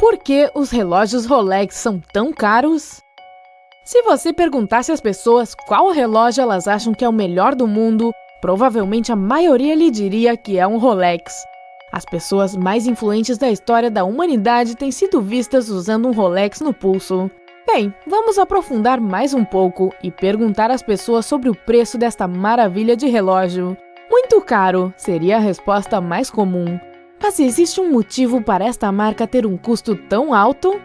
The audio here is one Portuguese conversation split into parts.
Por que os relógios Rolex são tão caros? Se você perguntasse às pessoas qual relógio elas acham que é o melhor do mundo, provavelmente a maioria lhe diria que é um Rolex. As pessoas mais influentes da história da humanidade têm sido vistas usando um Rolex no pulso. Bem, vamos aprofundar mais um pouco e perguntar às pessoas sobre o preço desta maravilha de relógio. Muito caro seria a resposta mais comum. Mas existe um motivo para esta marca ter um custo tão alto?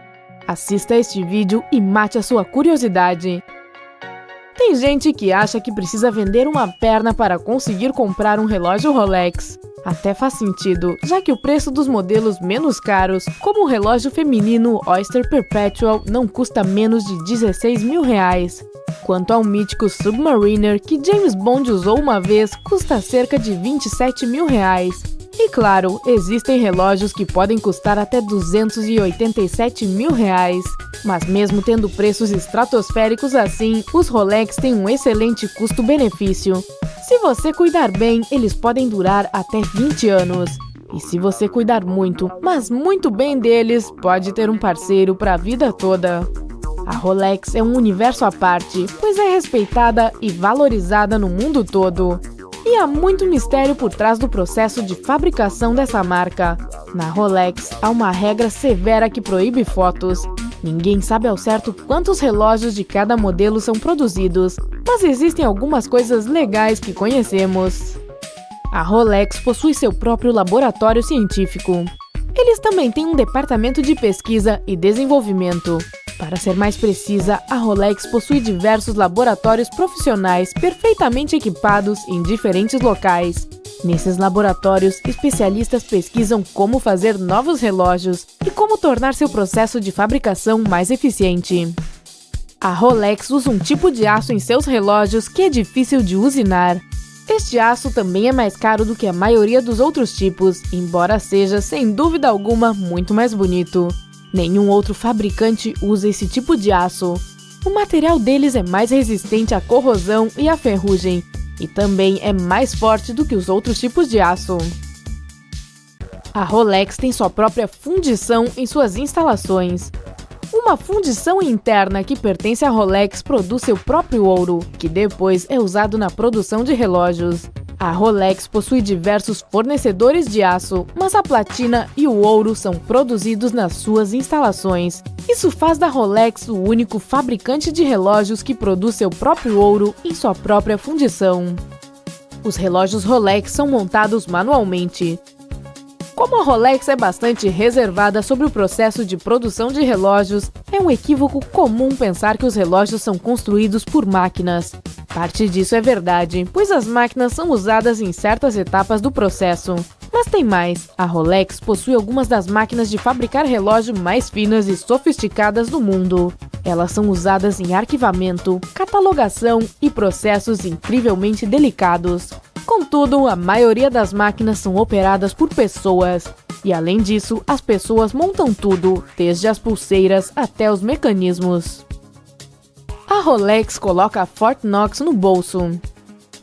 Assista este vídeo e mate a sua curiosidade. Tem gente que acha que precisa vender uma perna para conseguir comprar um relógio Rolex. Até faz sentido, já que o preço dos modelos menos caros, como o relógio feminino Oyster Perpetual, não custa menos de R$16.000. Quanto ao mítico Submariner, que James Bond usou uma vez, custa cerca de R$27.000. E claro, existem relógios que podem custar até R$287.000. Mas mesmo tendo preços estratosféricos assim, os Rolex têm um excelente custo-benefício. Se você cuidar bem, eles podem durar até 20 anos. E se você cuidar muito, mas muito bem deles, pode ter um parceiro para a vida toda. A Rolex é um universo à parte, pois é respeitada e valorizada no mundo todo. E há muito mistério por trás do processo de fabricação dessa marca. Na Rolex, há uma regra severa que proíbe fotos. Ninguém sabe ao certo quantos relógios de cada modelo são produzidos, mas existem algumas coisas legais que conhecemos. A Rolex possui seu próprio laboratório científico. Eles também têm um departamento de pesquisa e desenvolvimento. Para ser mais precisa, a Rolex possui diversos laboratórios profissionais perfeitamente equipados em diferentes locais. Nesses laboratórios, especialistas pesquisam como fazer novos relógios e como tornar seu processo de fabricação mais eficiente. A Rolex usa um tipo de aço em seus relógios que é difícil de usinar. Este aço também é mais caro do que a maioria dos outros tipos, embora seja, sem dúvida alguma, muito mais bonito. Nenhum outro fabricante usa esse tipo de aço. O material deles é mais resistente à corrosão e à ferrugem, e também é mais forte do que os outros tipos de aço. A Rolex tem sua própria fundição em suas instalações. Uma fundição interna que pertence à Rolex produz seu próprio ouro, que depois é usado na produção de relógios. A Rolex possui diversos fornecedores de aço, mas a platina e o ouro são produzidos nas suas instalações. Isso faz da Rolex o único fabricante de relógios que produz seu próprio ouro em sua própria fundição. Os relógios Rolex são montados manualmente. Como a Rolex é bastante reservada sobre o processo de produção de relógios, é um equívoco comum pensar que os relógios são construídos por máquinas. Parte disso é verdade, pois as máquinas são usadas em certas etapas do processo. Mas tem mais, a Rolex possui algumas das máquinas de fabricar relógio mais finas e sofisticadas do mundo. Elas são usadas em arquivamento, catalogação e processos incrivelmente delicados. Contudo, a maioria das máquinas são operadas por pessoas. E além disso, as pessoas montam tudo, desde as pulseiras até os mecanismos. A Rolex coloca a Fort Knox no bolso.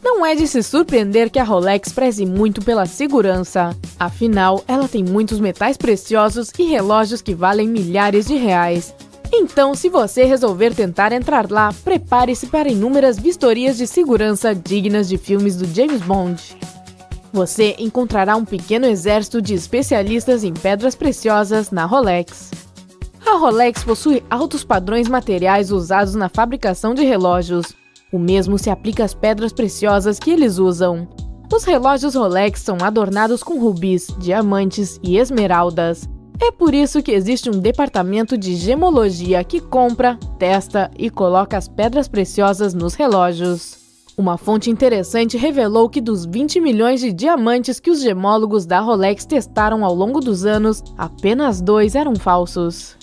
Não é de se surpreender que a Rolex preze muito pela segurança. Afinal, ela tem muitos metais preciosos e relógios que valem milhares de reais. Então, se você resolver tentar entrar lá, prepare-se para inúmeras vistorias de segurança dignas de filmes do James Bond. Você encontrará um pequeno exército de especialistas em pedras preciosas na Rolex. A Rolex possui altos padrões materiais usados na fabricação de relógios. O mesmo se aplica às pedras preciosas que eles usam. Os relógios Rolex são adornados com rubis, diamantes e esmeraldas. É por isso que existe um departamento de gemologia que compra, testa e coloca as pedras preciosas nos relógios. Uma fonte interessante revelou que dos 20 milhões de diamantes que os gemólogos da Rolex testaram ao longo dos anos, apenas 2 eram falsos.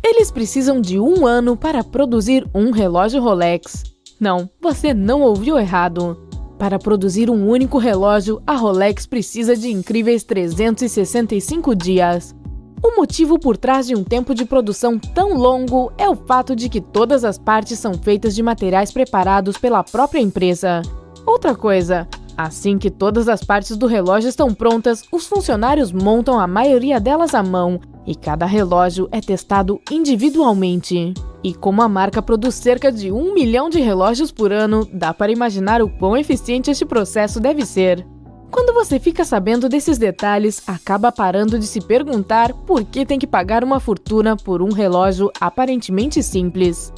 Eles precisam de 1 ano para produzir um relógio Rolex. Não, você não ouviu errado. Para produzir um único relógio, a Rolex precisa de incríveis 365 dias. O motivo por trás de um tempo de produção tão longo é o fato de que todas as partes são feitas de materiais preparados pela própria empresa. Outra coisa, Assim que todas as partes do relógio estão prontas, os funcionários montam a maioria delas à mão e cada relógio é testado individualmente. E como a marca produz cerca de 1 milhão de relógios por ano, dá para imaginar o quão eficiente este processo deve ser. Quando você fica sabendo desses detalhes, acaba parando de se perguntar por que tem que pagar uma fortuna por um relógio aparentemente simples.